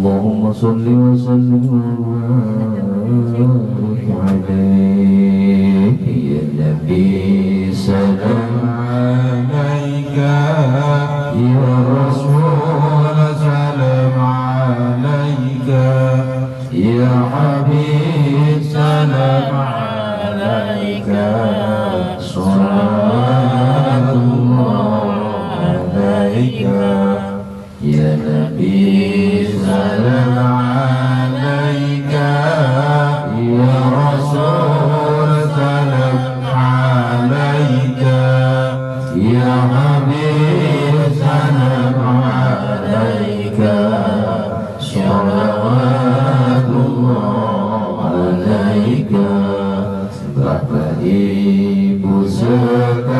اللهم صل وسلم وبارك عليه يا نبي سلام عليك يا رسول سلام عليك يا حبيب سلام عليك صلاة الله عليك يا نبي سلام عليك يا رسول سلام عليك يا حبيب سلام عليك صلوات الله عليك. Bapak Ibu sekalian,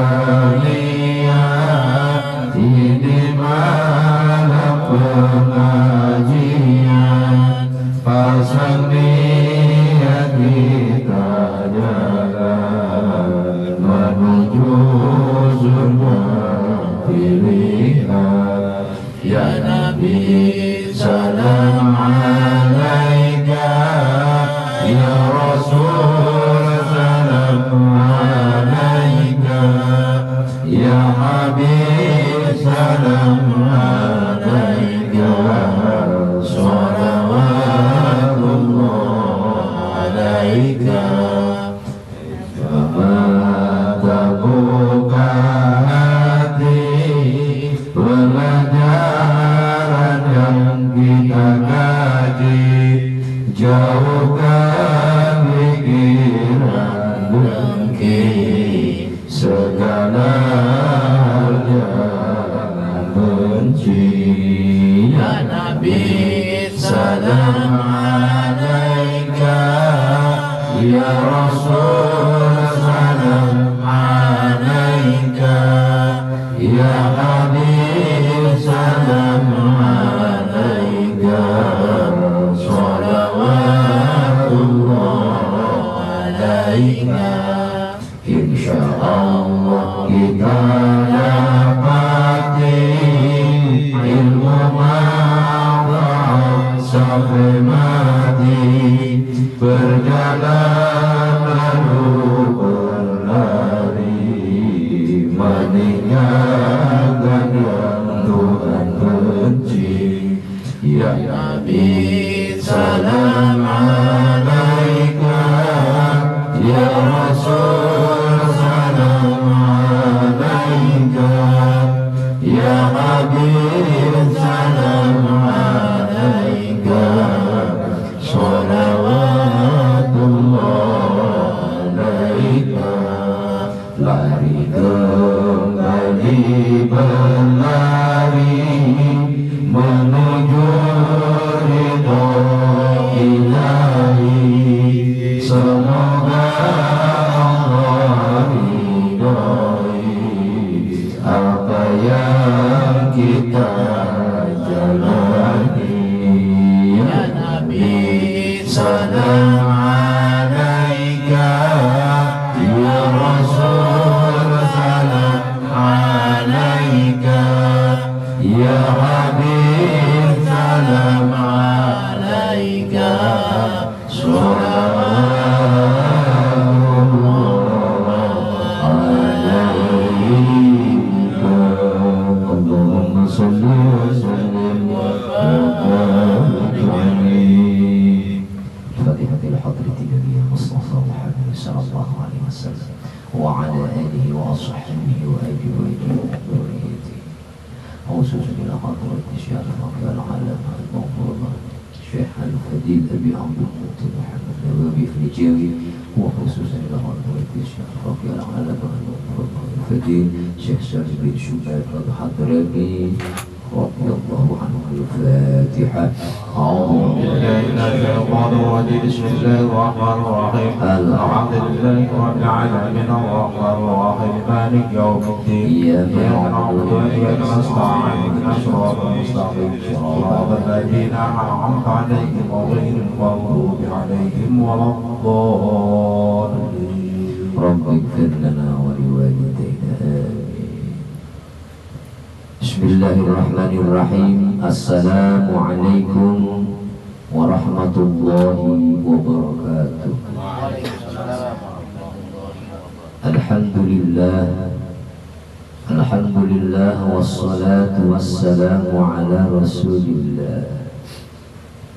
ini malam pengajian, pasang niat kita jalan menuju surga pilihan. Ya Nabi salam alaika, ya Rasul salam alaika, ya Habib salam alaika, salawatullah alaika. Terbuka hati pelajaran yang kita kaji, jauhkan pikiran dengki, segala hal jangan benci. Ya Nabi salam alaika, ya Rasul salam alaika, ya Habib salam alaika, salawatullah alaika. Insyaallah kita dapati ilmu manfaat sampai mati, berjalan lalu berlari, meninggalkan yang Tuhan benci. Ya Nabi salam alaika, ya Rasul salam alaika, ya Habib salam alaika, salawatullah alaika. Lari kembali berlari menuju ridho ilahi, semoga Allah ridhoi apa yang kita jalani. Ya Nabi salam alaika, ya Rasul salam alaika, ya Habib salam alaika, salawatullah alaika. Allahumma salli wa sallim wa barik alaihi. Fatihatil hadrati Nabi Mustafa Muhammad sallallahu alaihi wasallam wa ala alihi wa sahbihi wa ajma'in. أوصل إلى حضرة الشيخ ربي العالم المغفور الشيخ الفضيل أبي عبد المطلب محمد النبوي الفريجاوي، وخصوصا إلى حضرة الشيخ ربي العالم المغفور الفضيل الشيخ سالم بن شباب الحضرمي رضي الله عنه. الفاتحة. أعوذ بالله من الشيطان الرجيم. بسم الله الرحمن الرحيم. الحمد لله رب العالمين الرحمن الرحيم مالك يوم الدين. إياك نعبد وإياك نستعين اهدنا الصراط المستقيم صراط الذين أنعمت عليهم غير المغضوب عليهم ولا الضالين. رب اغفر لنا ولوالدينا آمين. Bismillahirrahmanirrahim. Assalamualaikum warahmatullahi wabarakatuh. Alhamdulillah wassalatu wassalamu ala rasulillah.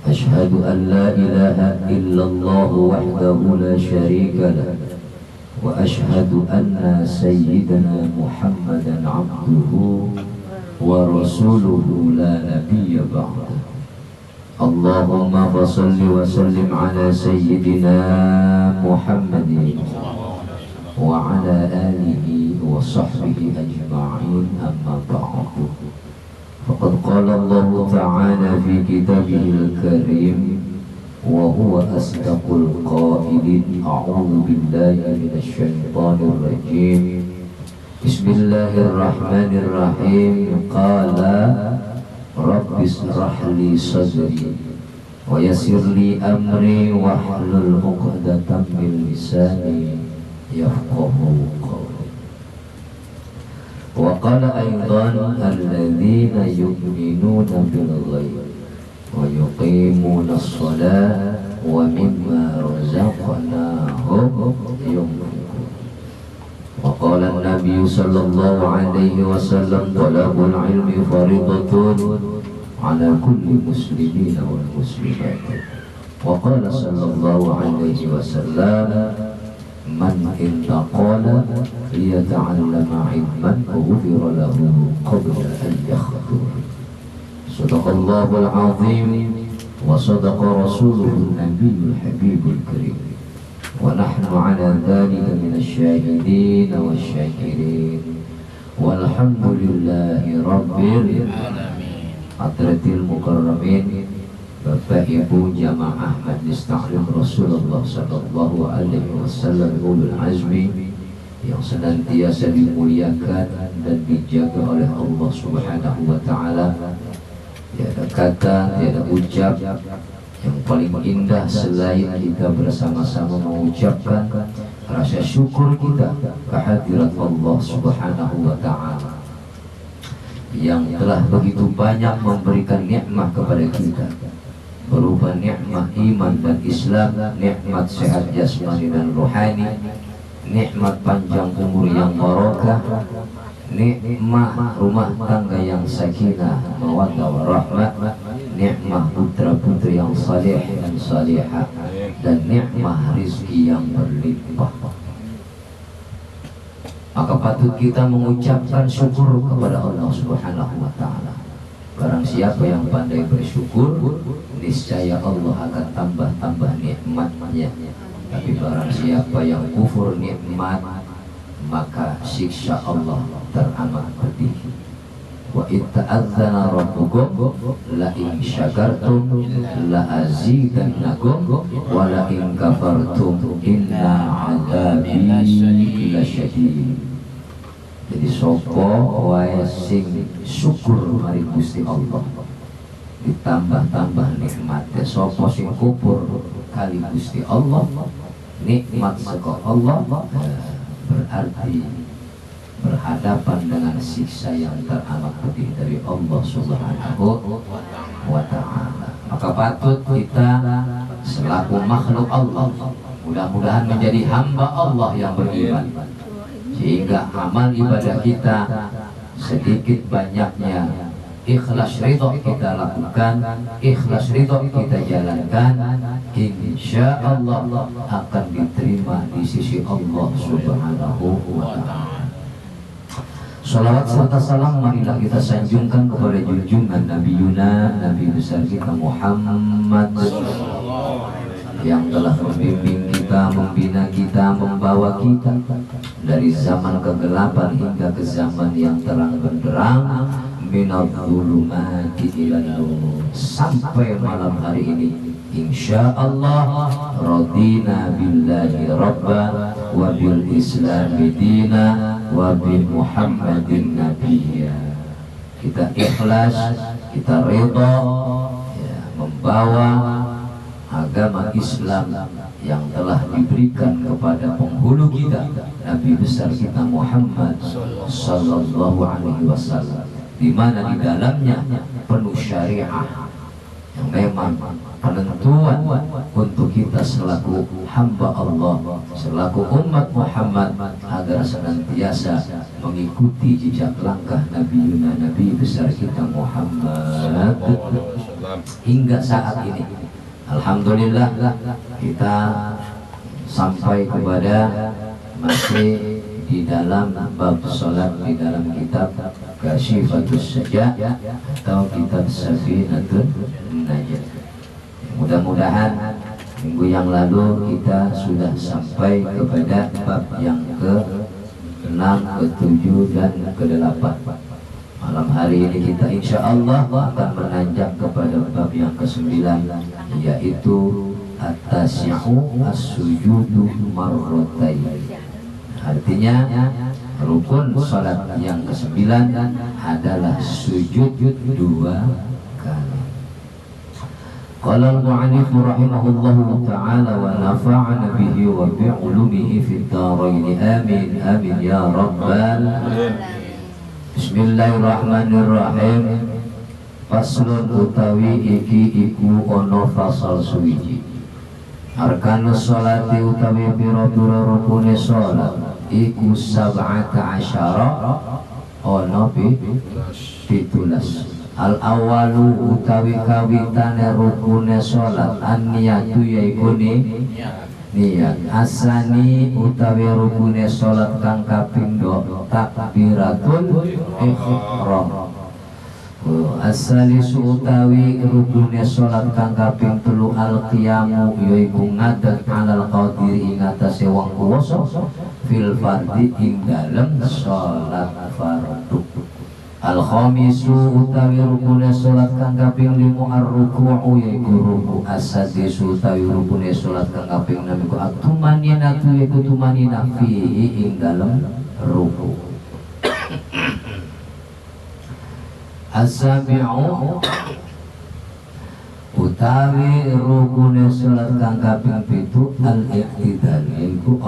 Ashhadu an la ilaha illallah wahdahu la syarika lah, wa ashhadu anna sayyidana Muhammadan abduhu wa rasuluhu la nabiyya ba'da. Allahumma fasalli wa sallim ala sayyidina Muhammadin wa ala alihi wa sahbihi ajma'in, amma ba'du. Faqad qala Allah ta'ala fi kitabihil karim wa huwa asdaqul qailin, a'udzu billahi minasy syaithanir rajim. Bismillahirrahmanirrahim. Qala rabbi shrah li sadri wa yassir li amri wahlul 'uqdatam min lisani yafqahu qawli. Wa qala aidan alladzina yu'minuna bil ghaib wa yuqimuna as-salata wa mimma razaqnahum yunfiqun. Wa qala an-nabiy sallallahu alaihi wasallam talabul ilmi faridatun ala kulli muslimin wal muslimat. Wa qala sallallahu alaihi wasallam man intaqala liyata'allama ilman ghufira lahu qabla an yakhtur. Sadaqallahul azim wa sadaqa rasuluhun nabiyyul habibul karim. Wa nahnu ala dhalika minasy syahidin wasyakirin. Walhamdulillahi rabbil alamin. Hadratil mukarramin, Bapak Ibu jamaah Majlis Ta'lim Rasulullah sallallahu alaihi wasallam ulul azmi yang senantiasa dimuliakan dan dijaga oleh Allah Subhanahu wa taala. Tiada kata, tiada ucap yang paling indah selain kita bersama-sama mengucapkan rasa syukur kita kehadirat Allah Subhanahu wa taala yang telah begitu banyak memberikan nikmat kepada kita, berupa nikmat iman dan Islam, nikmat sehat jasmani dan rohani, nikmat panjang umur yang barakah, nikmat rumah tangga yang sakinah, mawaddah warahmah, nikmat putra putri yang saleh dan salihah, dan nikmat rizki yang berlimpah. Maka patut kita mengucapkan syukur kepada Allah Subhanahu wa taala. Barang siapa yang pandai bersyukur, niscaya Allah akan tambah-tambah nikmatnya. Tapi barang siapa yang kufur nikmat, maka siksa Allah teramat pedih. Wa itta'adzana rabbukum la in syakartum la azidannakum wa la in kafartum inna 'adzabi lasyadid. Jadi sopo wae sing syukur mari Gusti Allah ditambah-tambah nikmatnya. Sopo sing kufur kali Gusti Allah, nikmat saka Allah, berarti berhadapan dengan siksa yang teramat pedih dari Allah Subhanahu wa ta'ala. Maka patut kita selaku makhluk Allah mudah-mudahan menjadi hamba Allah yang beriman, sehingga amal ibadah kita sedikit banyaknya ikhlas ridho kita lakukan, ikhlas ridho kita jalankan, insya Allah akan diterima di sisi Allah Subhanahu wa ta'ala. Salawat serta salam marilah kita sanjungkan kepada junjungan Nabi Yuna, Nabi besar kita Muhammad, yang telah membimbing kita, membina kita, membawa kita dari zaman kegelapan hingga ke zaman yang terang benderang, minadh dhulumati ilan nur, sampai malam hari ini insya Allah radina billahi rabba wa bil islami dina wa bi Muhammadin nabiyya. Kita ikhlas, kita ridha ya, membawa agama Islam yang telah diberikan kepada penghulu kita, Nabi besar kita Muhammad sallallahu alaihi wasallam, di mana di dalamnya penuh syariah yang memang penentuan untuk kita selaku hamba Allah, selaku umat Muhammad, agar senantiasa mengikuti jejak langkah Nabi besar kita Muhammad hingga saat ini. Alhamdulillah kita sampai kepada masih di dalam bab salat di dalam kitab Kasyifatus Saja atau kitab Safinatun Najah. Mudah-mudahan minggu yang lalu kita sudah sampai kepada bab yang ke-6, ke-7 dan ke-8. Malam hari ini kita insya Allah akan menanjak kepada bab yang ke-9, yaitu at-tasi'u as-sujudu marratain. Artinya rukun salat yang ke-9 adalah sujud 2 kali. Qala al-mu'allif rahimahullahu ta'ala wa nafa'ana bihi wa bi'ulumihi fid dharain. Amin amin ya rabbal. Bismillahirrahmanirrahim. Faslun utawi iki iku ono fasal suwiji. Arkanus sholati utawi pira-pira rukune sholat iku 17 ono 17. Al awalu utawi kawitane rukune sholat an-niyatu yaiku niat. Asani utawi rukune sholat kang kaping 2 takbiratul ihram. As-salisu utawi rukune sholat kang kaping 3 al-qiyamu yaiku ngadeg alal qadiri ing atase wong kuwasa fil fardhi ing dalem sholat fardu. Al-khamisu utawi rukune sholat kang kaping 5 ar-ruku'u yaiku ruku'. As-sadisu utawi rukune sholat kang kaping 6 iku at-tumaninatu yaiku tumaninah fihi ing dalem ruku'. As-sabi'u utawi rukune sholat kang kaping 7 al-iqtidal yaiku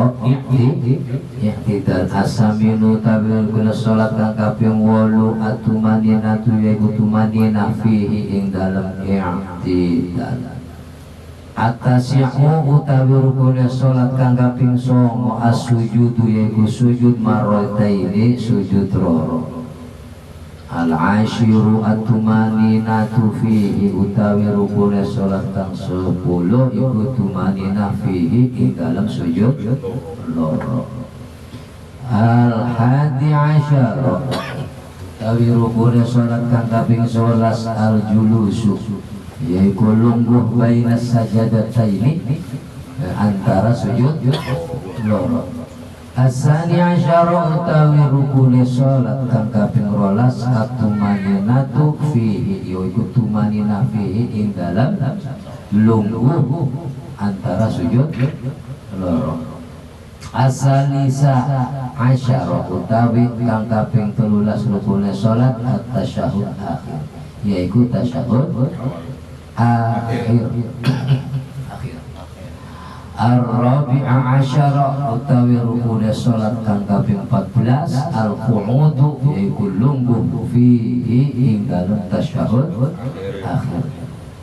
iqtidal. As-saminu utawi rukune sholat kang kaping 8 at-tumaninatu yaiku tumaninah fihi ing dalem iqtidal. At-tasi'u utawi rukune sholat kang kaping 9 as-sujudu yaiku sujud marrataini sujud loro. Al-ashiru at-tumaninatu fihi utawi rukune sholat kang 10 iku tumaninah fihi ing dalam sujud loro. Al-hadi asyara utawi rukune sholat kang kaping 11 al-julusu yaiku lungguh baina sajadataini antara sujud loro. Asani asyara utawi rukune sholat kang kaping 12 at-tumaninatu fihi yaiku tumaninah fihi ing dalam lungguh antara sujud loro. Asalisa asyara utawi kang kaping 13 rukune sholat at-tasyahud akhir yaiku tasyahud akhir. Ar-rabi'a asyara utawi rukune sholat kang kaping 14 al-qu'udu yaiku lungguh fihi ing dalem tasyahud akhir.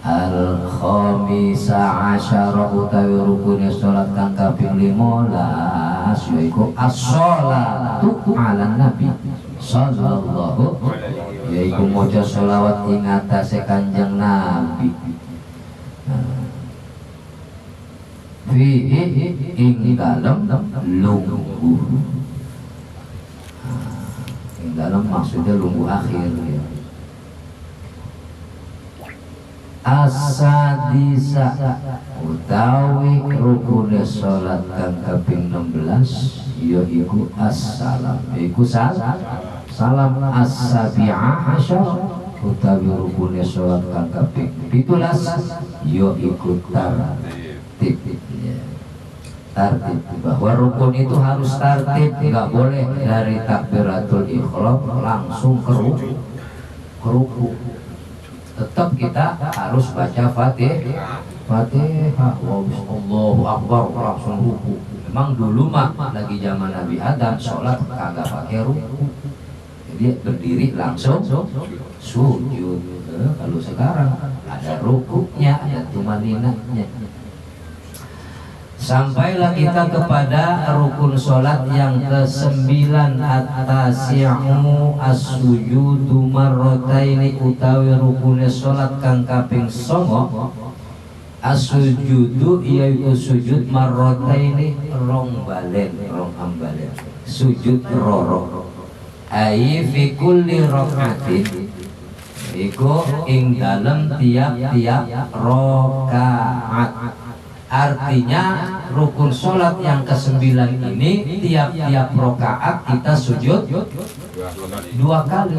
Al-khamisa asyara utawi rukune sholat kang kaping 15 yaiku as-sholatu ala nabi sallallahu yaiku maca sholawat ing atase Kanjeng Nabi. Fihi ing dalem lungguh. Ing dalem maksudnya lungguh akhir ya. As-sadisa utawi rukune sholat kang kaping 16 yaiku as-salam yaiku salam. As-sabi'a asyara utawi rukune sholat kang kaping 17 yaiku tartib. Tartib bahwa rukun itu harus tartib, nggak boleh dari takbiratul ihram langsung ke ruku. Tetap kita harus baca Fatihah, Allahu Akbar langsung ruku. Memang dulu mah lagi zaman Nabi Adam sholat kagak pakai ruku, jadi berdiri langsung sujud. Kalau sekarang ada rukuknya, ada tumaninahnya. Sampailah kita kepada rukun sholat yang ke-9, at-tasi'u as-sujudu marrataini, utawi rukunnya sholat kang kaping 9. As-sujudu yaitu sujud marrataini, rong balen, rong ambalen, sujud roro. Ai fi kulli rakaatin, iku ing dalem tiap-tiap rakaat. Artinya rukun sholat yang ke-9 ini tiap-tiap rakaat kita sujud 2 kali.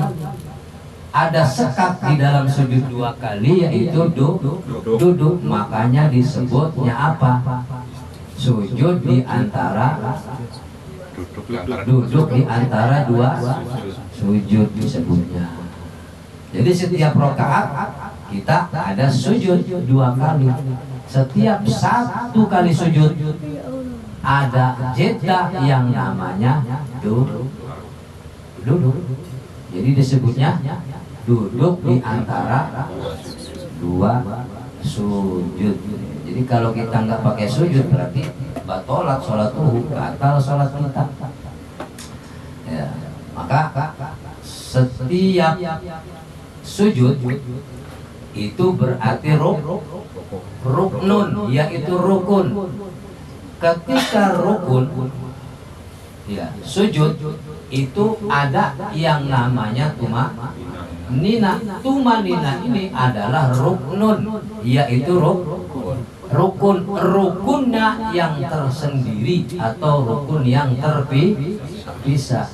Ada sekat di dalam sujud 2 kali, yaitu duduk. Makanya disebutnya apa? Sujud di antara duduk di antara 2 sujud disebutnya. Jadi setiap rakaat kita ada sujud 2 kali. Setiap 1 kali sujud ada jeda yang namanya duduk. Jadi disebutnya duduk di antara 2 sujud. Jadi kalau kita nggak pakai sujud berarti batolat sholat batal sholat kita. Ya, maka setiap sujud itu berarti ruknun, yaitu rukun. Ketika rukun, ya, sujud itu ada yang namanya tumanina. Tumanina ini adalah ruknun, yaitu rukun. Rukunnya yang tersendiri atau rukun yang terpisah.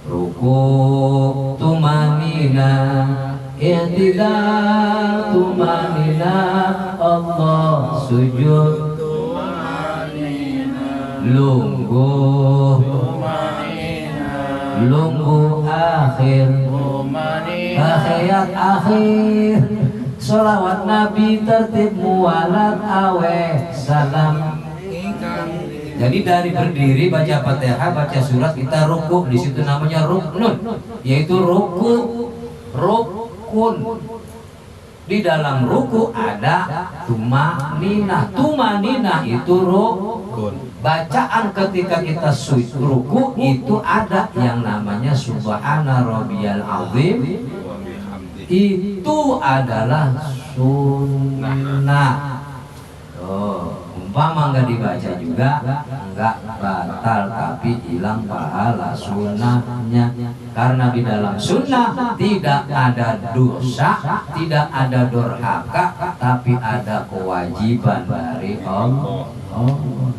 Rukun tumanina, i'tidal tumanina, Allah sujud lungguh akhir, tahiyat akhir, sholawat Nabi tertib mualat aweh salam. Jadi dari berdiri baca Fatihah, baca surat, kita rukuk, di situ namanya ruknun, yaitu rukun. Di dalam ruku ada tumanina. Tumanina itu rukun. Bacaan ketika kita ruku itu ada yang namanya subhana rabbiyal azim. Itu adalah sunnah. Umpama nggak dibaca juga nggak batal, tapi hilang pahala sunnahnya. Karena di dalam sunnah tidak ada dosa, tidak ada durhaka, tapi ada kewajiban dari Allah.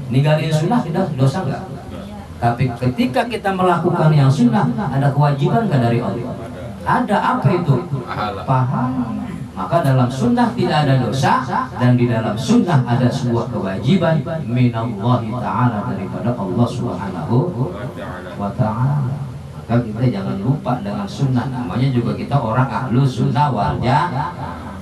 Ninggalin sunnah tidak dosa nggak? Tapi ketika kita melakukan yang sunnah, ada kewajiban nggak dari Allah? Ada. Apa itu? Pahala. Maka dalam sunnah tidak ada dosa, dan di dalam sunnah ada sebuah kewajiban minallahi ta'ala, daripada Allah subhanahu wa ta'ala. Maka kita jangan lupa dengan sunnah. Namanya juga kita orang ahlu sunnah wal jamaah.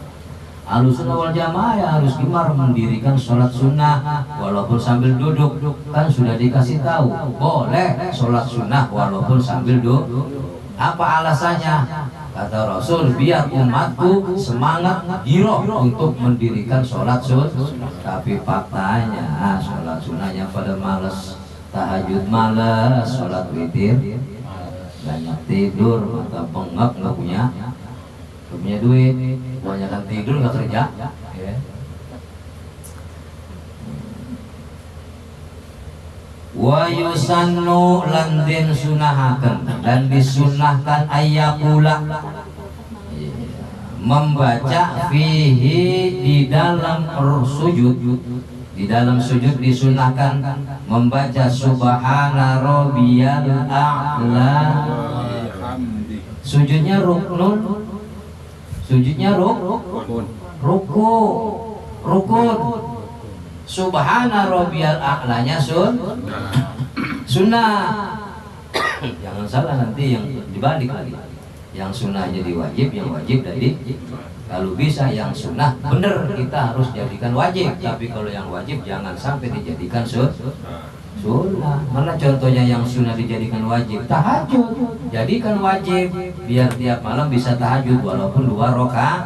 Ahlu sunnah wal jamaah ya harus gemar mendirikan sholat sunnah walaupun sambil duduk. Kan sudah dikasih tahu boleh sholat sunnah walaupun sambil duduk. Apa alasannya? Kata Rasul, biar umatku semangat giroh untuk mendirikan sholat sunnah. Tapi faktanya sholat sunnahnya pada males, tahajud males, sholat witir banyak tidur, mata bengap, nggak punya duit, kebanyakan tidur nggak kerja. Ya. Wa yusannu lan den sunahaken, dan disunahkan ayyakula membaca fihi di dalam sujud. Di dalam sujud disunahkan membaca subhana rabbiyal a'la. Sujudnya rukun. Sujudnya rukun. Subhana rabbiyal a'lanya sunnah. Jangan salah nanti yang dibalik lagi. Yang sunnah jadi wajib, yang wajib jadi. Kalau bisa yang sunnah bener kita harus jadikan wajib. Tapi kalau yang wajib jangan sampai dijadikan sunnah. Mana contohnya yang sunnah dijadikan wajib? Tahajud. Jadikan wajib biar tiap malam bisa tahajud walaupun 2 rakaat.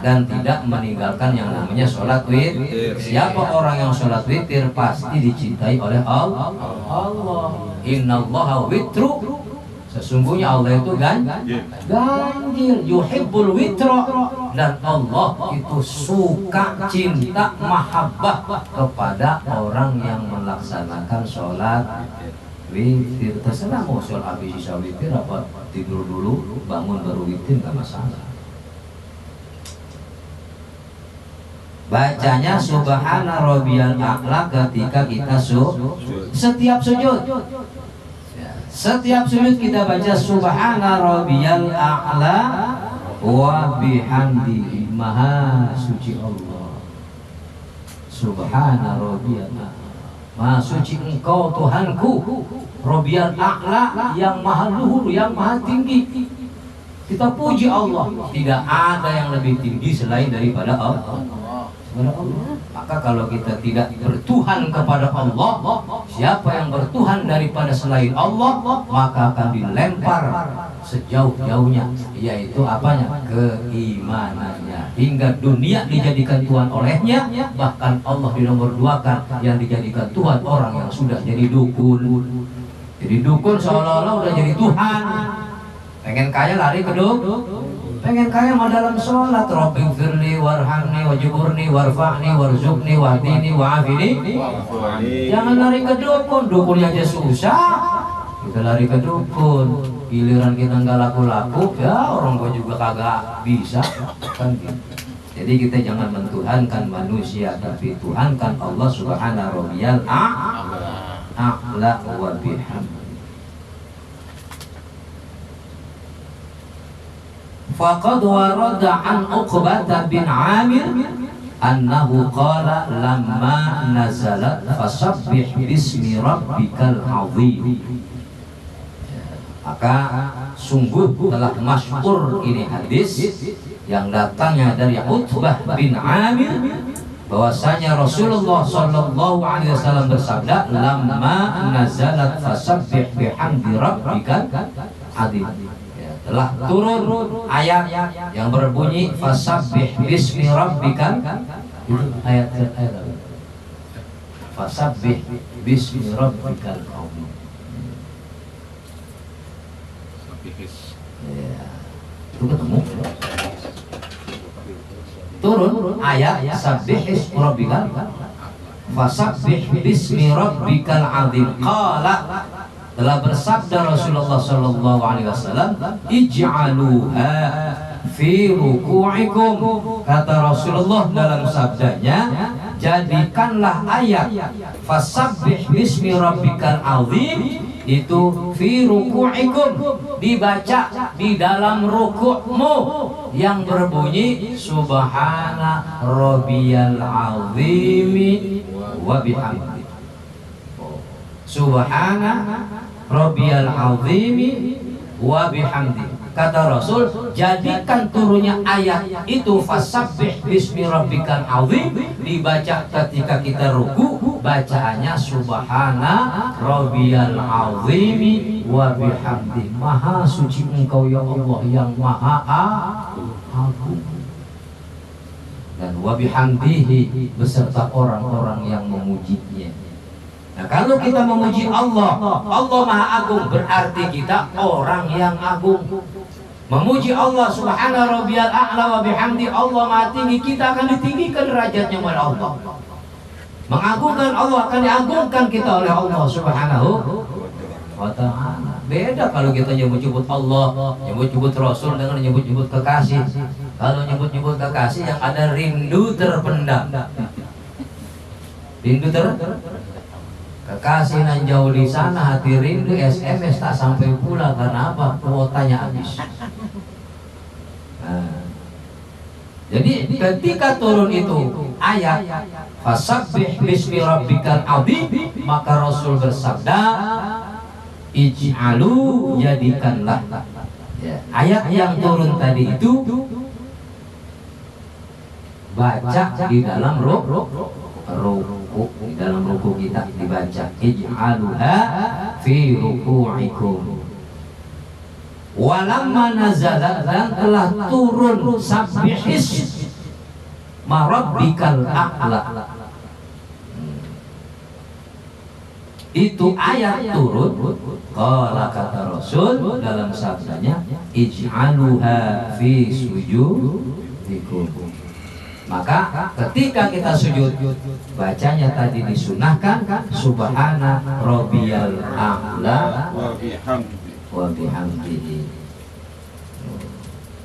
dan tidak meninggalkan yang namanya sholat witir. Siapa orang yang sholat witir pasti dicintai oleh Allah. Innallaha witru, sesungguhnya Allah itu ganjil, yuhibbul witra, dan Allah itu suka, cinta, mahabbah kepada orang yang melaksanakan sholat witir. Terserah mau sholat habis isya witir apa tidur dulu bangun baru witir, nggak masalah. Bacanya subhana rabbiyal a'la ketika kita setiap sujud. Setiap sujud kita baca subhana rabbiyal a'la wa bihamdihi, maha suci Allah. Subhana rabbiyal a'la, maha suci engkau Tuhanku, rabbiyal a'la, yang maha luhur, yang maha tinggi. Kita puji Allah, tidak ada yang lebih tinggi selain daripada Allah. Maka kalau kita tidak bertuhan kepada Allah, siapa yang bertuhan daripada selain Allah, maka akan dilempar sejauh-jauhnya, yaitu apanya? Keimanannya, hingga dunia dijadikan Tuhan olehnya. Bahkan Allah dinomor duakan, yang dijadikan Tuhan orang yang sudah jadi dukun. Jadi dukun seolah-olah udah jadi Tuhan. Pengen kaya lari ke dukun, pengen kaya mah dalam sholat. Rabbighfirli warhamni wajburni warfa'ni warzuqni wahdini wa'afini. Jangan lari ke dukun, dukunnya aja susah, kita lari ke dukun. Giliran kita nggak laku-laku, ya orang gua juga kagak bisa kan gitu. Jadi kita jangan mentuhankan manusia, tapi tuhankan Allah subhanahu a'la wa bihamdihi. Faqad warada an Uqbah bin Amir annahu qala lamma nazalat fasabbih bismi rabbikal azim. Maka sungguh telah masyhur ini hadis yang datangnya dari Uqbah bin Amir, bahwasanya Rasulullah sallallahu alaihi wasallam bersabda, lamma nazalat fasabbih bihamdi rabbikal azim. Telah turun ayat yang berbunyi fasabbih bismi rabbikal, itu ayat fasabbih bismi rabbikal azim. Ya, itu ketemu turun ayat sabbih ismi rabbikal, fasabbih bismi rabbikal azim. Qala, telah bersabda Rasulullah sallallahu alaihi wasallam, ij'aluha fi ruku'ikum. Kata Rasulullah dalam sabdanya, jadikanlah ayat fasabbih bismi rabbikal azim itu fi ruku'ikum, dibaca di dalam rukukmu, yang berbunyi subhana rabbiyal azimi wa bihamdihi. Subhana rabbiyal azimi wa bihamdi. Kata Rasul, jadikan turunnya ayat itu fasabbih bismi rabbikal azim, dibaca ketika kita ruku, bacaannya subhana rabbiyal azimi wa bihamdi. Maha suci engkau ya Allah yang maha agung, dan wa bihamdihi beserta orang-orang yang memujinya. Nah, kalau kita memuji Allah, Allah maha agung, berarti kita orang yang agung. Memuji Allah subhana rabbiyal a'la wa bihamdi, Allah maha tinggi, kita akan ditinggikan derajatnya oleh Allah. Mengagungkan Allah akan diagungkan kita oleh Allah subhanahu wa ta'ala. Beda kalau kita nyebut-nyebut Allah, nyebut-nyebut Rasul dengan nyebut-nyebut kekasih. Kalau nyebut-nyebut kekasih yang ada rindu terpendam, rindu kekasih nan jauh di sana, hati rindu, SMS tak sampai pula. Karena apa? Kuotanya habis. Nah, jadi ketika turun itu ayat fasabbih bismi rabbikal azim, maka Rasul bersabda, ij'alu, jadikanlah ya, ayat yang turun tadi itu baca di dalam ruku, di dalam ruku kita dibaca ij'aluha fi ruku'ikum. Walamma nazalat, dan telah turun sabbihis rabbikal a'la. Itu ayat turun, qala kata Rasul dalam sabdanya, ij'aluha fi sujudikum. Maka ketika kita sujud, bacanya tadi disunahkan subhana rabbiyal a'la wa bihamdihi.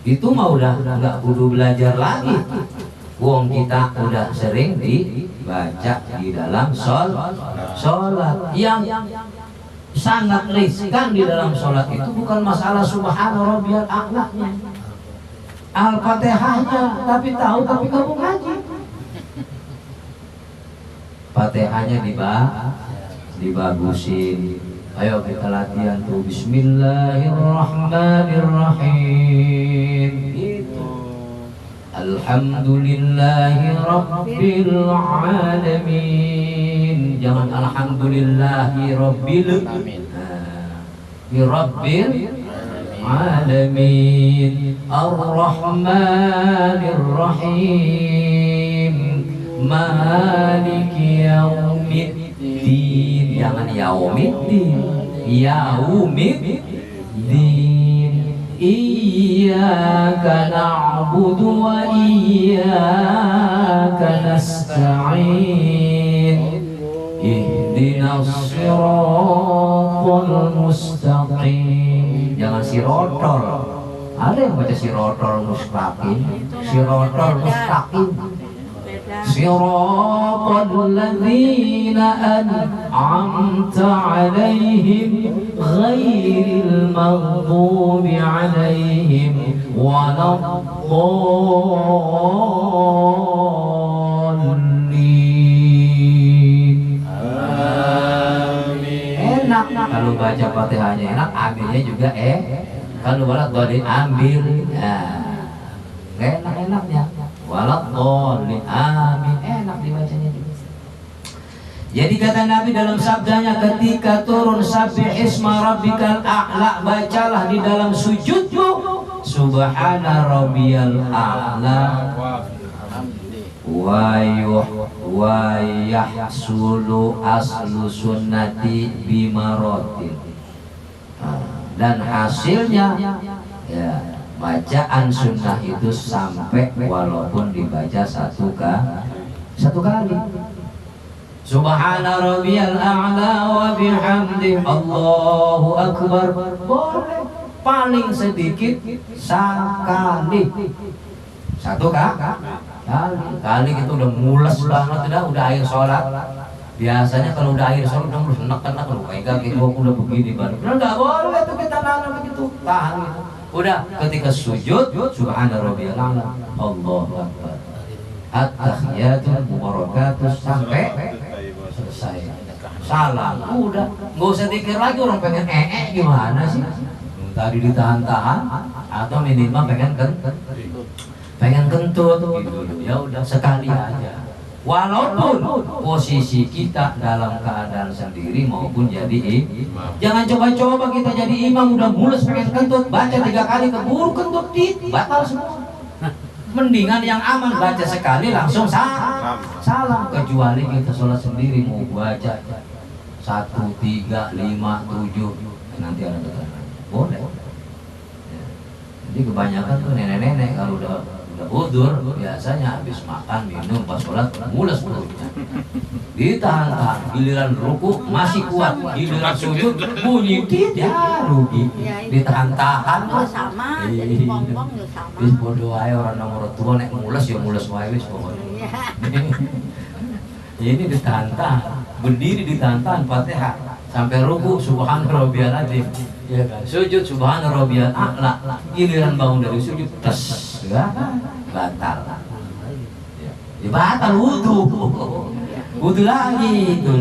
Itu mah udah nggak kudu belajar lagi. Wong kita udah sering dibaca di dalam sholat. Yang sangat riskan di dalam sholat itu bukan masalah subhana rabbiyal a'la-nya, Al-Fatihahnya, tapi kamu ngaji. Fatihahnya dibagusin. Ayo kita latihan tuh. Bismillahirrahmanirrahim. Itu. Alhamdulillahi rabbil alamin. Jangan alhamdulillahi rabbil alamin. Ar-Rahmanir Rahim. Maliki yaumiddin. Jangan yaumiddin. Yaumiddin. Iyyaka na'budu wa iyyaka nasta'in. Ihdinas siratal mustaqim. Jangan sirotol. Ada yang baca sirotol mustaqim. Sirotol mustaqim. Siratal ladzina an'amta 'alaihim ghairil maghdubi 'alaihim waladdallin. Amin. Enak kalau baca Fatihahnya, enak ambilnya juga kalau waladdallin ambil. Enak-enaknya waladdallin amin, enak dibacanya juga. Jadi kata Nabi dalam sabdanya, ketika turun sabbih isma rabbikal a'la, bacalah di dalam sujudmu subhana rabbiyal a'la wa yahsulu aslu sunnati bimarotin. Dan hasilnya ya, bacaan sunnah itu sampai walaupun dibaca satu kali. Subhana rabbiyal a'la wa bihamdi Allahu akbar. Boleh paling sedikit sekali. Satu kali itu udah mules banget, udah akhir sholat. Biasanya kalau udah akhir sholat udah mulus enak kalau kayak kaki gua udah begini balik. Enggak boleh tuh kita nahan begitu. Tahan gitu. Udah ketika sujud subhana rabbiyal a'la Allahu akbar. At-tahiyatul mubarakatus sampai selesai. Salam. Udah, enggak usah dikir lagi orang pengen gimana sih? Tadi ditahan-tahan atau minimal pengen kentut gitu. Ya udah sekali aja. Walaupun posisi kita dalam keadaan sendiri maupun jadi imam. Jangan coba-coba kita jadi imam udah mulus pengen kentut, baca 3 kali keburu kentut batal semua. Mendingan yang aman baca sekali langsung salam. Kecuali kita sholat sendiri mau baca 1, 3, 5, 7 nanti ada tekanan. Boleh. Jadi kebanyakan tuh nenek-nenek kalau udah udur biasanya habis makan minum pas sholat mules perutnya, ditahan-tahan, giliran ruku masih kuat, giliran sujud bunyi tidak rugi, ditahan-tahan sama, jadi pompong sama. Wis bodoh aja orang nomor tua nek mules ya mules wae wis pokoknya. Ini ditahan-tahan, berdiri ditahan-tahan Fatihah sampai ruku subhana rabbiyal azim, ya kan, sujud subhana rabbiyal a'la, giliran bangun dari sujud tes ya batal. Ya batal wudu lagi itu.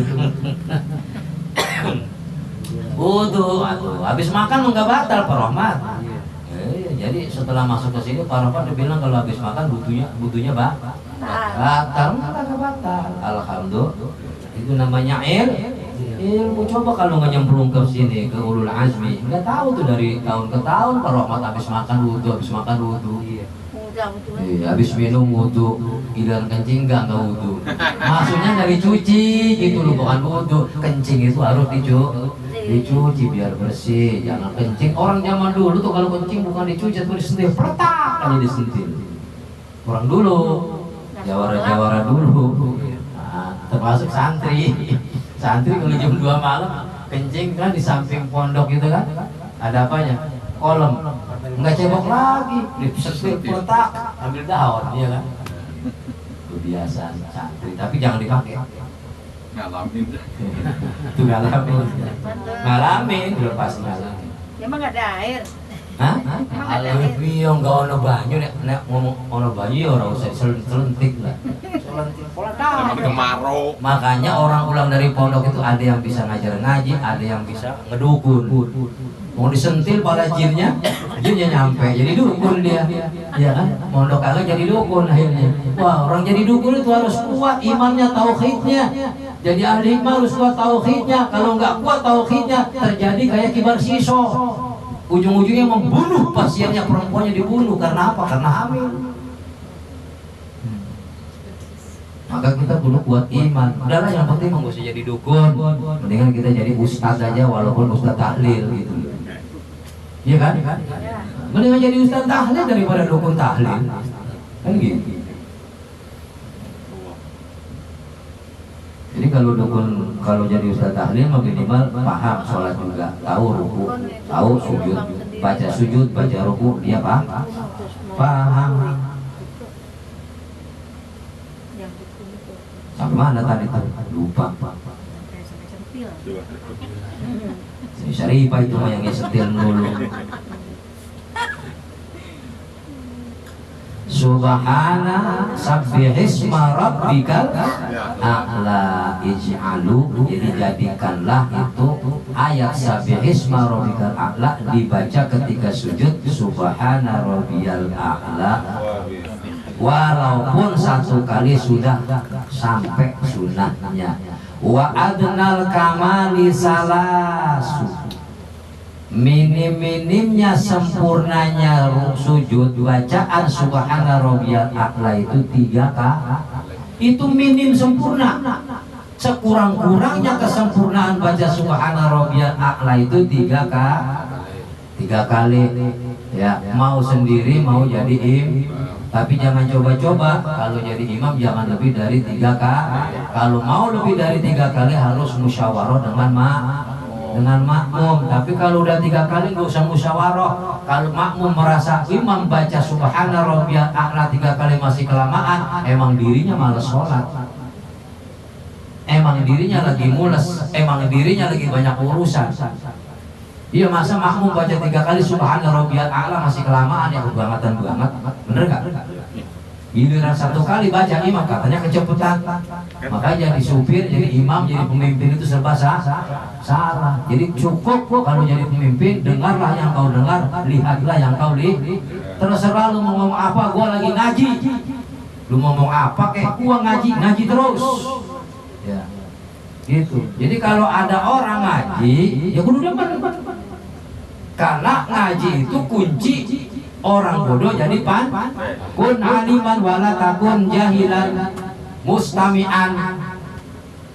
Wudu habis makan enggak batal Pak Rahmat. Jadi setelah masuk ke sini Pak Rahmat bilang kalau habis makan wudunya batal. Enggak batal. Alhamdulillah. Itu namanya ilmu. Coba kalau nggak nyemplung ke sini ke ulul azmi, nggak tahu tuh dari tahun ke tahun Pak Rahmat habis makan wudu. Habis minum wudhu, giliran kencing nggak wudhu. Maksudnya dari cuci gitu loh, bukan wudhu. Kencing itu harus dicuci biar bersih, jangan kencing. Orang zaman dulu tuh kalau kencing bukan dicuci, tapi disentil, peretak aja disentil. Orang dulu, jawara-jawara dulu, nah, termasuk santri. Santri kalau jam 2 malam kencing kan di samping pondok gitu kan, ada apanya? Kolam, nggak cebok lagi, disentil peretak, ambil daun, ya kan? Kebiasaan santri, tapi jangan dipakai. Ngalamin. Itu ngalamin, udah pasti ngalamin. Emang nggak ada air. Hah? Emang ada Kalau air. biong nggak ono banyu, nek ngomong ono banyu ya orang usah selentik lah. Selentik pola dah. Kemarau. Makanya orang pulang dari pondok itu ada yang bisa ngajar ngaji, ada yang bisa ngedukun. Mau disentil pada jinnya nyampe, jadi dukun dia, ya kan? Pondok kagak jadi dukun akhirnya. Wah, orang jadi dukun itu harus kuat imannya, tauhidnya. Jadi ahli hikmah harus kuat tauhidnya. Kalau nggak kuat tauhidnya, terjadi kayak kibar siso. Ujung-ujungnya membunuh pasiennya, perempuannya dibunuh karena apa? Karena hamil. Maka kita perlu kuat iman. Udahlah, yang penting nggak usah jadi dukun. Mendingan kita jadi ustadz aja, walaupun ustadz tahlil gitu. Iya kan? Mendingan jadi ustadz tahlil daripada dukun tahlil. Kan gitu. Jadi kalau dukun, kalau jadi ustadz tahlil minimal paham sholat juga, tahu ruku, tahu sujud, baca ruku, dia paham. Sampai mana tadi tuh? Lupa. Syarifah itu mah yang sentil dulu. Subhana sabbihisma rabbikal a'la ij'alu. Jadi jadikanlah itu ayat sabbihisma rabbikal a'la dibaca ketika sujud, subhana rabbiyal a'la. Walaupun satu kali sudah sampai sunahnya. Wa adnal kamali salasu, minim-minimnya sempurnanya sujud bacaan subhana rabbiyal a'la itu 3 kali. Itu minim sempurna. Sekurang-kurangnya kesempurnaan baca subhana rabbiyal a'la itu 3 kali. Ya, mau sendiri mau jadi tapi jangan coba-coba. Kalau jadi imam jangan lebih dari 3 kali. Kalau mau lebih dari 3 kali harus musyawarah dengan makmum. Tapi kalau udah 3 kali nggak usah musyawarah. Kalau makmum merasa imam baca subhana rabbiyal a'la 3 kali masih kelamaan, emang dirinya malas sholat, emang dirinya lagi mules, emang dirinya lagi banyak urusan. Iya, masa makmum baca 3 kali subhana rabbiyal a'la masih kelamaan, ya kebangetan banget. Bener gak? Giliran 1 kali baca imam katanya kecepatan. Makanya jadi supir, jadi imam, jadi pemimpin itu serba salah. Jadi cukup kalau jadi pemimpin, dengarlah yang kau dengar, lihatlah yang kau lihat. Terserah lu mau ngomong apa, gua lagi ngaji. Lu ngomong apa kayak gua ngaji terus. Ya. Gitu. Jadi kalau ada orang ngaji, ya kudu depan. Karena ngaji itu kunci orang bodoh jadi kun aliman wala takun jahilan mustami'an.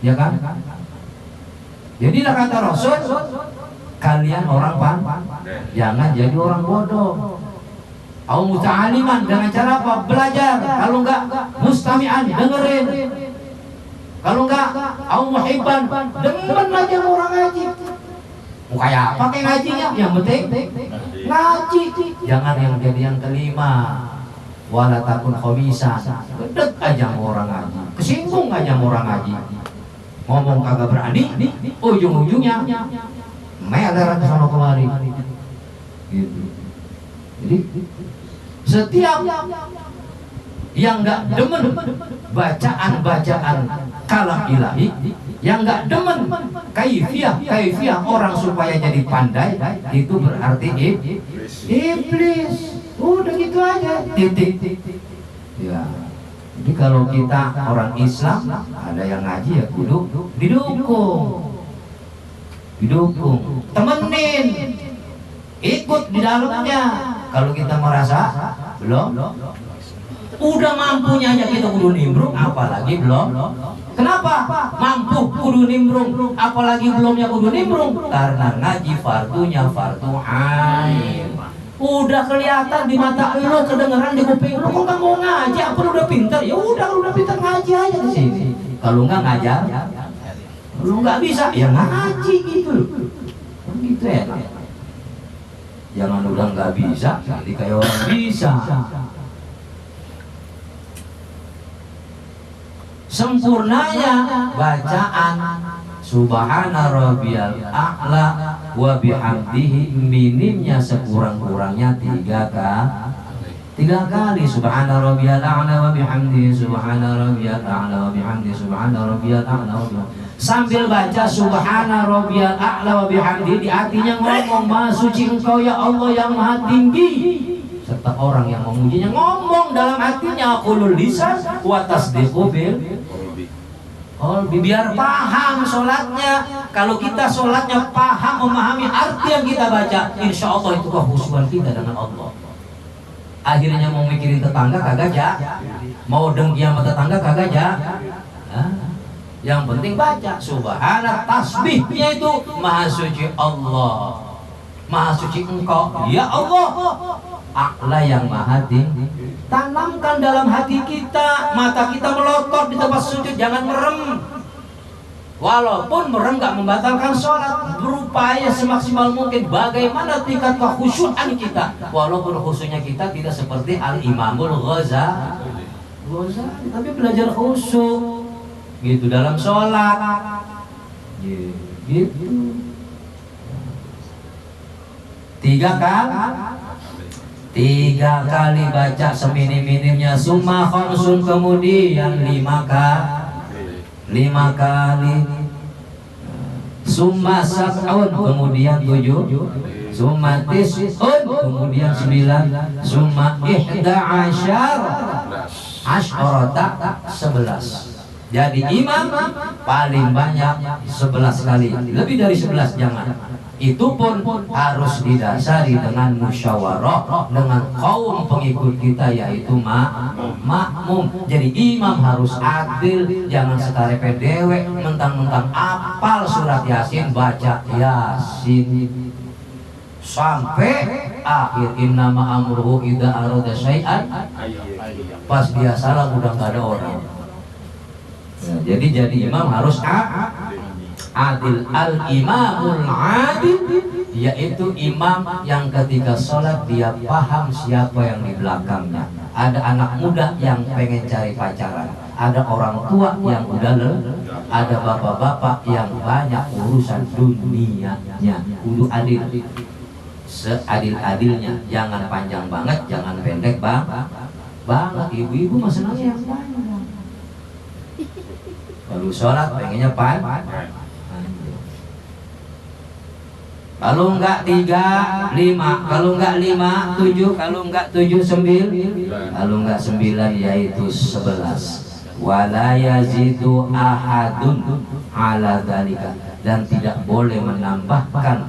Ya kan? Jadi kata Rasul, kalian orang jangan jadi orang bodoh. Au muta'aliman, dengan cara apa? Belajar. Kalau enggak mustami'an, dengerin. Kalau enggak, au muhibban, demen aja orang ngaji. Mau kayak apa kayak ngajinya? Yang penting ngaji. Jangan yang jadi yang kelima. Wala takun khomisa. Gedek aja orang ngaji. Kesinggung aja orang ngaji. Ngomong kagak berani, ujung-ujungnya meleran sama kemari. Gitu. Jadi setiap yang nggak demen bacaan kalam ilahi, yang nggak demen kaifiah orang supaya jadi pandai, itu berarti iblis. Udah gitu aja, titik. Ya. Jadi kalau kita orang Islam ada yang ngaji ya kudu didukung, temenin, ikut di dalamnya. Kalau kita merasa belum Udah mampunya aja kita kudu nimbrung, apalagi belum. Kenapa? Mampu kudu nimbrung, apalagi belumnya kudu nimbrung. Karena ngaji fardunya fardu ain. Udah kelihatan di mata lu, kedengeran di kuping lu, kok nggak mau ngaji? Apa lu udah pintar? Ya udah, lu udah pintar ngaji aja di sini. Kalau nggak ngajar, lu nggak bisa, ya ngaji gitu. Gitu ya. Jangan udah nggak bisa, jadi kayak orang bisa. Sempurnanya bacaan Subhana rabbiyal a'la wa bihamdihi, minimnya sekurang-kurangnya 3 kali Subhana rabbiyal a'la wa bihamdihi, Subhana rabbiyal a'la wa bihamdihi, Subhana rabbiyal a'la wa bihamdihi. Sambil baca Subhana rabbiyal a'la wa bihamdihi, di hatinya ngomong, Maha suci Engkau ya Allah yang maha tinggi. Serta orang yang memujinya ngomong dalam hatinya, qulul lisan wa tasdiqu bil qalbi. Biar paham sholatnya. Kalau kita sholatnya paham, memahami arti yang kita baca, insya Allah itu kehusuan kita dengan Allah. Akhirnya mau mikirin tetangga kagak ya, mau dengki sama tetangga kagak ya. Yang penting baca Subhana, tasbihnya itu Maha suci Allah, Maha suci Engkau ya Allah, a'la yang maha tinggi. Tanamkan dalam hati kita, mata kita melotot di tempat sujud, jangan merem. Walaupun merem gak membatalkan sholat, berupaya semaksimal mungkin bagaimana tingkat kekhusyuan kita, walaupun khusyuknya kita tidak seperti Al-Imamul Ghazali, tapi belajar khusyuk gitu dalam sholat gitu. 3 kali baca seminim-minimnya, summa khamsun, kemudian 5 kali, summa sab'un, kemudian 7, summa tis'un, kemudian 9, summa ihda asyarata, 11. Jadi imam paling banyak 11 kali, lebih dari 11 jangan. Itu pun harus didasari dengan musyawarah dengan kaum pengikut kita, yaitu makmum. Jadi imam harus adil, jangan sekarepe dewe mentang-mentang apal surat Yasin, baca Yasin sampai akhir innama amruhu idza arada syai'an, pas dia salah udah nggak ada orang. Jadi imam harus adil. Al-imamul adil, yaitu imam yang ketika sholat dia paham siapa yang di belakangnya. Ada anak muda yang pengen cari pacaran, ada orang tua yang udah ada bapak-bapak yang banyak urusan dunianya. Kudu adil, seadil-adilnya, jangan panjang banget, jangan pendek banget. Ibu-ibu masalahnya yang banyak. Kalau sholat pengennya panjang. Kalau enggak 3, 5, kalau enggak 5, 7, kalau enggak 7, 9, kalau enggak 9 yaitu 11. Wala yazidu ahadun ala dzalika, dan tidak boleh menambahkan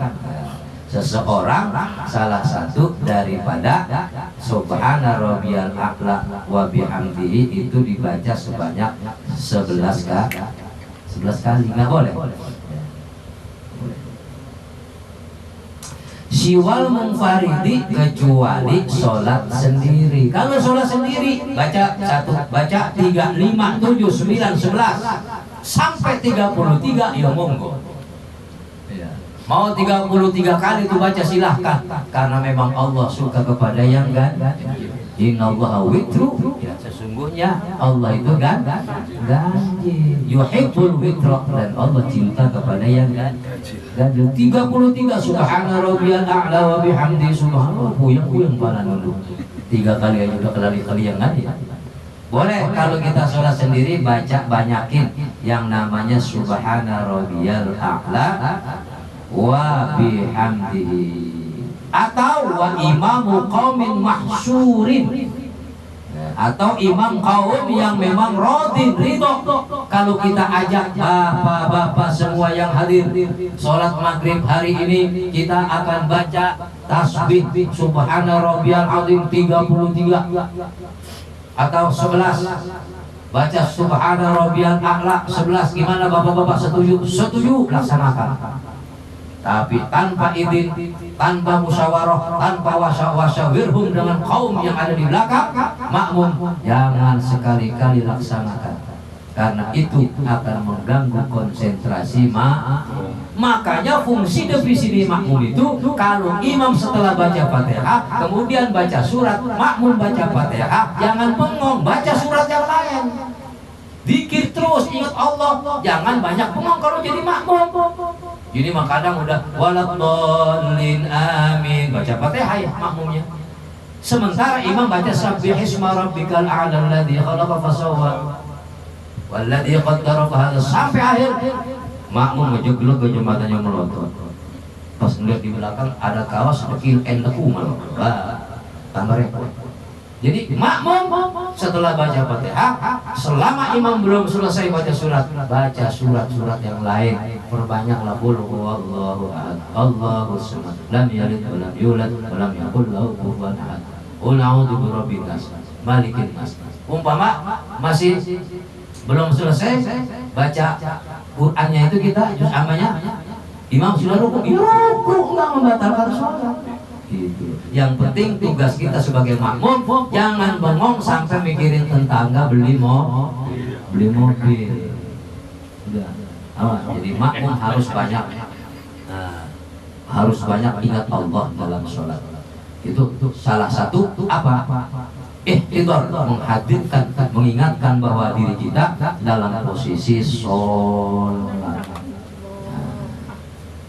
seseorang salah satu daripada Subhana rabbiyal a'la wa bihamdihi itu dibaca sebanyak 11 kali, enggak boleh. Siwal munfaridi, kecuali sholat sendiri. Kalau sholat sendiri baca 1, baca 3, 5, 7, 9, 11 sampai 33 ya monggo. Mau 33 kali itu baca silahkan, karena memang Allah suka kepada yang ganjil. Innallaha witru, ya sesungguhnya Allah itu ganjil. Yuhibbul witra, dan Allah cinta kepada yang ganjil. 33 Subhana rabbiyal a'la wa bihamdi, subhanallah, puyeng pala dulu. 3 kali aja udah kali yang ganjil. Boleh kalau kita sholat sendiri baca banyakin yang namanya Subhana rabbiyal a'la wa bihamdihi, atau wa imamu qaumin mahsyurin, atau imam kaum yang memang ridho. Kalau kita ajak bapak-bapak semua yang hadir sholat maghrib hari ini, kita akan baca tasbih Subhana rabbiyal azim 33. atau 11 baca subhana rabbiyal a'la 11. Gimana bapak-bapak, setuju? Setuju, laksanakan. Tapi tanpa izin, tanpa musyawarah, tanpa wasyawirhum dengan kaum yang ada di belakang makmum, jangan sekali-kali laksanakan, karena itu akan mengganggu konsentrasi makmum. Makanya fungsi definisi makmum itu, kalau imam setelah baca Fatihah kemudian baca surat, makmum baca Fatihah, jangan bengong, baca surat yang lain. Zikir terus, ingat Allah, jangan banyak bengong kalau jadi makmum. Jadi kadang udah waladhdallin amin, baca Fatihah ya makmumnya. Sementara imam baca sabbihisma rabbikal a'la alladzi khalaqa fasawwa walladzi qaddara fahada sampai akhir. Makmum ngejeglek ke jembatannya melontot. Pas ngeliat di belakang ada kawas dekil kumal, tambah repot. Jadi makmum setelah baca Fatihah, selama imam belum selesai baca surat, baca surat-surat yang lain. Perbanyaklah qul huwallahu ahad, Allahus samad, lam yalid wa lam yulad wa lam yakul lahu kufuwan ahad. Qul a'udzu birabbin nas, malikin nas. Umpama masih belum selesai baca Qur'annya itu, kita juz amanya, imam sudah ruku, enggak membatalkan sholat. Gitu. Yang penting tugas kita sebagai makmum, jangan bengong sampai mikirin tetangga beli mobil. Udah. Jadi makmum harus banyak, harus banyak ingat Allah dalam sholat. Itu salah satu apa? Ihtidar, menghadirkan, mengingatkan bahwa diri kita dalam posisi sholat.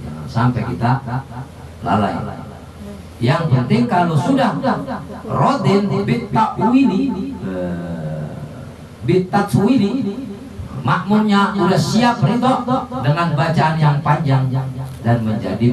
Jangan sampai kita lalai. Yang penting kalau sudah rodin bitakwili, makmumnya udah siap ridho dengan bacaan yang panjang dan menjadi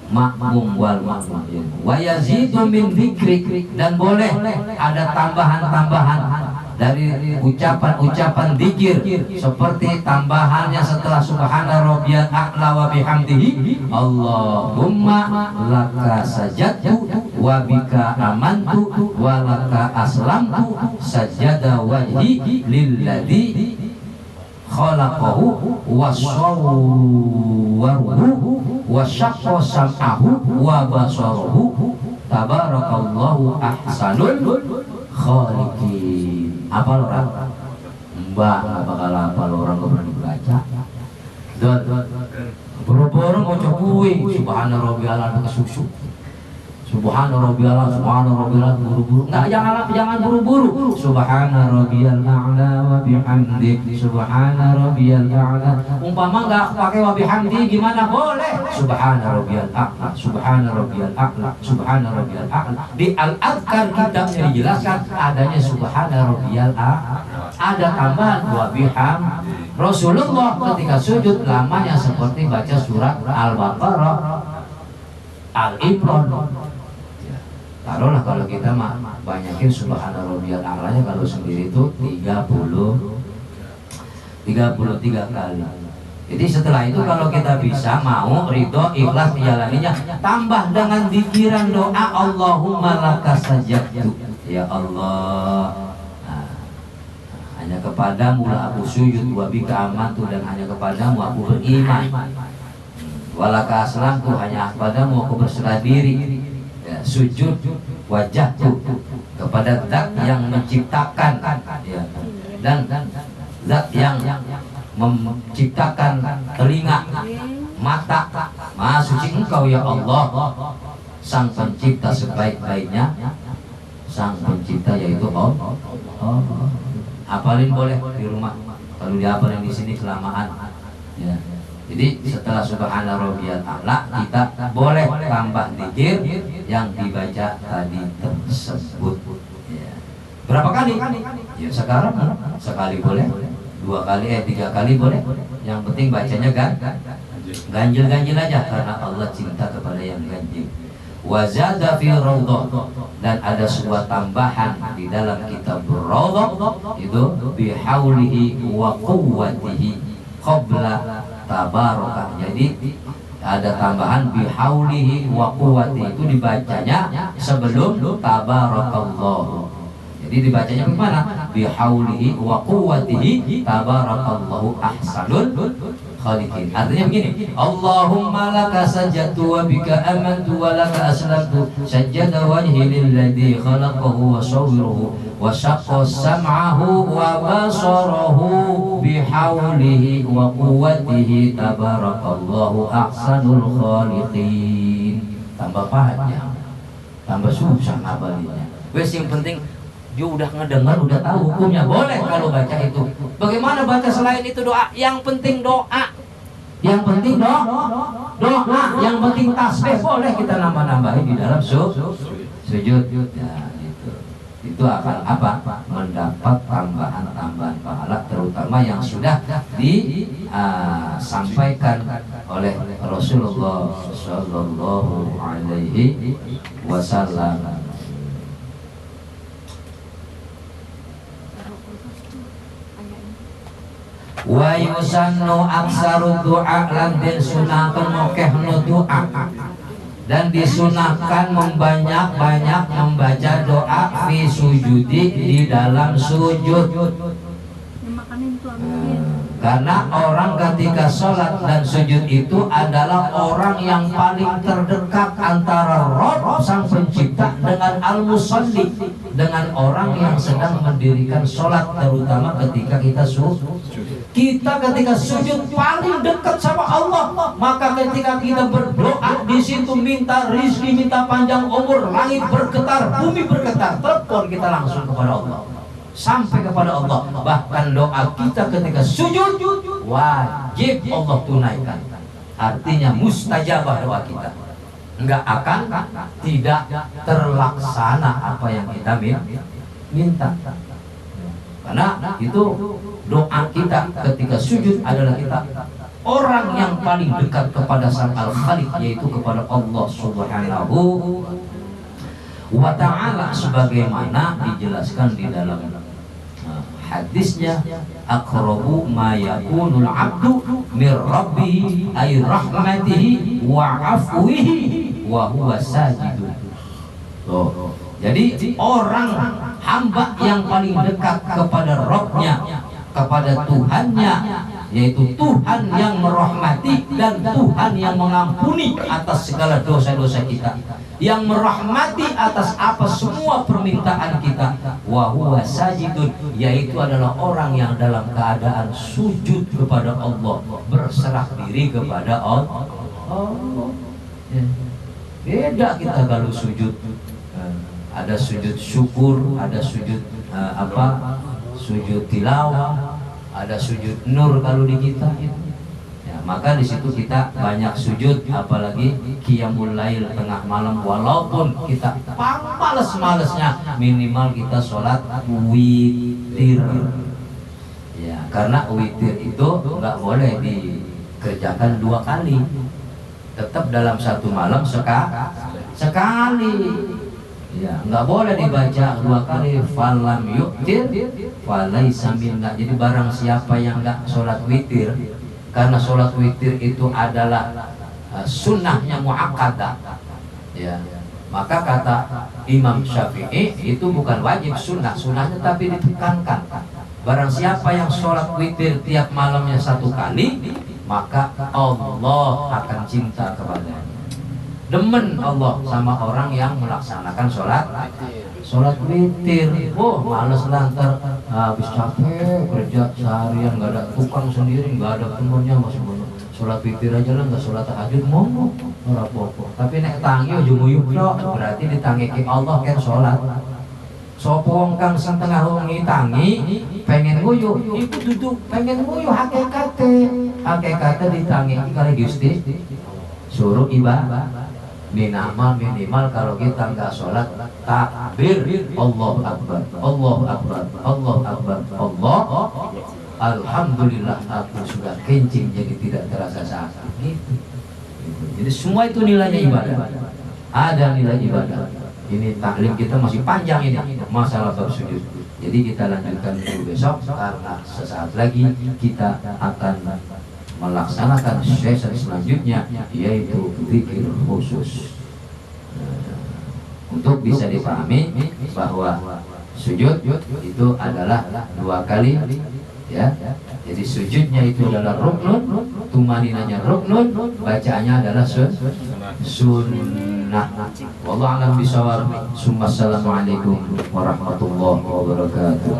makmum wal makmum. Wa yazidu min dzikrik, dan boleh ada tambahan-tambahan dari ucapan-ucapan dzikir, seperti tambahannya setelah subhana rabbiyal a'la wa bihamdihi Allahumma laka sajadtu wa bika amantu wa laka aslamtu sajada wajhi lilladzi khalaqahu wa sawwarahu wa syaqqa sam'ahu wa basarahu tabarakallahu ahsanul khaliqin. Apa orang? Mbak nggak bakal hafal, orang nggak berani baca. Dan boro-boro mau cokuin subhana rabbiyal a'la kesusuk. Subhana rabbiyal a'la, subhana rabbiyal a'la, buru-buru. Enggak, jangan buru-buru. Subhana rabbiyal a'la wa bihamdi, subhana rabbiyal a'la. Umpama enggak pakai wa bihamdi gimana? Boleh. Subhana rabbiyal a'la, subhana rabbiyal a'la, subhana rabbiyal a'la. Di al-adhkar kitabnya dijelaskan adanya subhana rabbiyal a'la. Ada tambahan wa bihamdi. Rasulullah ketika sujud lamanya seperti baca surat Al-Baqarah, Al-Imran. Taruhlah kalau kita mah banyakin subhana rabbiyal a'lanya kalau sendiri itu 33 kali. Jadi setelah itu kalau kita bisa mau ridho ikhlas menjalaninya, tambah dengan dikiran doa Allahumma laka sajadtu, ya Allah, hanya kepadamu lah aku sujud, wa bika amantu, dan hanya kepadamu aku beriman, walaka aslamtu, hanya kepadamu aku berserah diri. Ya, sujud wajahku kepada zat yang menciptakan, ya, dan zat yang menciptakan telinga, mata. Maha suci Engkau ya Allah, sang pencipta sebaik-baiknya, sang pencipta yaitu Allah. Hafalin boleh di rumah, kalau dihafalin di sini kelamaan, ya. Jadi setelah subhana rabbiyal a'la kita boleh tambah zikir yang dibaca tadi tersebut. Ya. Berapa kali? Ya sekarang sekali boleh, 2 kali, 3 kali boleh. Yang penting bacanya ganjil aja, karena Allah cinta kepada yang ganjil. Wa zada fi raudhah, dan ada sebuah tambahan di dalam kitab Raudhah itu bihaulihi wa quwwatihi qabla tabaraka. Jadi ada tambahan bihaulihi wa quwwati, itu dibacanya sebelum tabarakallah, Jadi dibacanya bagaimana? Bihaulihi wa quwwatihi tabarakallahu ahsanul khaliqin. Artinya begini, Allahumma laka sajadtu wa bika amantu wa laka aslamtu sajjada wajhi lilladzi khalaqahu wa sawwarahu wa syaqqa sam'ahu wa basarahu bihaulihi wa quwwatihi tabarakallahu ahsanul khaliqin. Tambah panjang, tambah susah ngabalinya. Wes yang penting dia udah ngedengar, udah tahu hukumnya, boleh kalau baca itu. Bagaimana baca selain itu doa? Yang penting doa. Yang penting doa. Yang penting tasbih boleh kita nambah-nambahin di dalam sujud. Ya, gitu. Itu akan apa? Mendapat tambahan-tambahan pahala, terutama yang sudah disampaikan oleh Rasulullah Shallallahu Alaihi Wasallam. Wa yusannu aksaru du'a lan disunahkan mokehno doa dan disunahkan membanyak-banyak membaca doa fi sujudi di dalam sujud. Karena orang ketika sholat dan sujud itu adalah orang yang paling terdekat antara Rabb sang pencipta dengan al-musalli, dengan orang yang sedang mendirikan sholat, terutama ketika kita sujud. Kita ketika sujud paling dekat sama Allah. Maka ketika kita berdoa di situ minta rizki, minta panjang umur, langit bergetar, bumi bergetar, telepon kita langsung kepada Allah, sampai kepada Allah. Bahkan doa kita ketika sujud wajib Allah tunaikan. Artinya mustajabah doa kita, enggak akan tidak terlaksana apa yang kita minta. Karena itu doa kita ketika sujud adalah kita orang yang paling dekat kepada Sang Al-Khaliq, yaitu kepada Allah Subhanahu wa ta'ala, sebagaimana dijelaskan di dalam hadisnya, aqrabu ma yakunul 'abdu mir rabbih ay rahmatihi wa 'afwihi wa huwa sajidun. Jadi orang hamba yang paling dekat kepada Rabb-nya, kepada Tuhannya, yaitu Tuhan yang merahmati dan Tuhan yang mengampuni atas segala dosa-dosa kita, yang merahmati atas apa semua permintaan kita. Wa huwa sajidun, yaitu adalah orang yang dalam keadaan sujud kepada Allah, berserah diri kepada Allah. Beda kita kalau sujud. Ada sujud syukur, ada sujud sujud tilawah, ada sujud nur kalau di kita. Ya, maka di situ kita banyak sujud, apalagi qiyamul lail tengah malam, walaupun kita males-malesnya minimal kita sholat witir. Ya, karena witir itu nggak boleh dikerjakan 2 kali, tetap dalam satu malam sekali. Ya, nggak boleh dibaca 2 kali. Falam yu'tir falaisa minna. Jadi barang siapa yang nggak sholat witir, karena sholat witir itu adalah sunnahnya muakkadah, ya, maka kata Imam Syafi'i itu bukan wajib, sunnahnya tapi ditekankan. Barang siapa yang sholat witir tiap malamnya 1 kali, maka Allah akan cinta kepadanya. Demen Allah sama orang yang melaksanakan sholat witir. Males lantar, habis capek kerja seharian, nggak ada tukang sendiri, nggak ada temennya, masih sholat witir aja lah, nggak sholat tahajud, mau ora apa-apa. Tapi nek tangi ujung-ujung berarti ditangiki Allah kan sholat. Sopo wong kang setengah wengi tangi pengen nguyuh, iku duduk pengen nguyuh, hakikate ditangiki kali Gusti suruh ibadah. Minimal kalau kita nggak sholat takbir Allahu Akbar, Allahu Akbar, Allahu Akbar, Allah, alhamdulillah aku sudah kencing jadi tidak terasa sakit. Gitu. Jadi semua itu nilainya ibadah, ada nilai ibadah. Ini taklim kita masih panjang ini masalah bersujud. Jadi kita lanjutkan dulu besok, karena sesaat lagi kita akan melaksanakan sesi selanjutnya, yaitu zikir khusus. Untuk bisa dipahami bahwa Sujud itu adalah 2 kali, ya. Jadi sujudnya itu adalah ruknun, tumaninanya ruknun, bacaannya adalah sunnah. Wallahu a'lam bishawab. Assalamualaikum warahmatullahi wabarakatuh.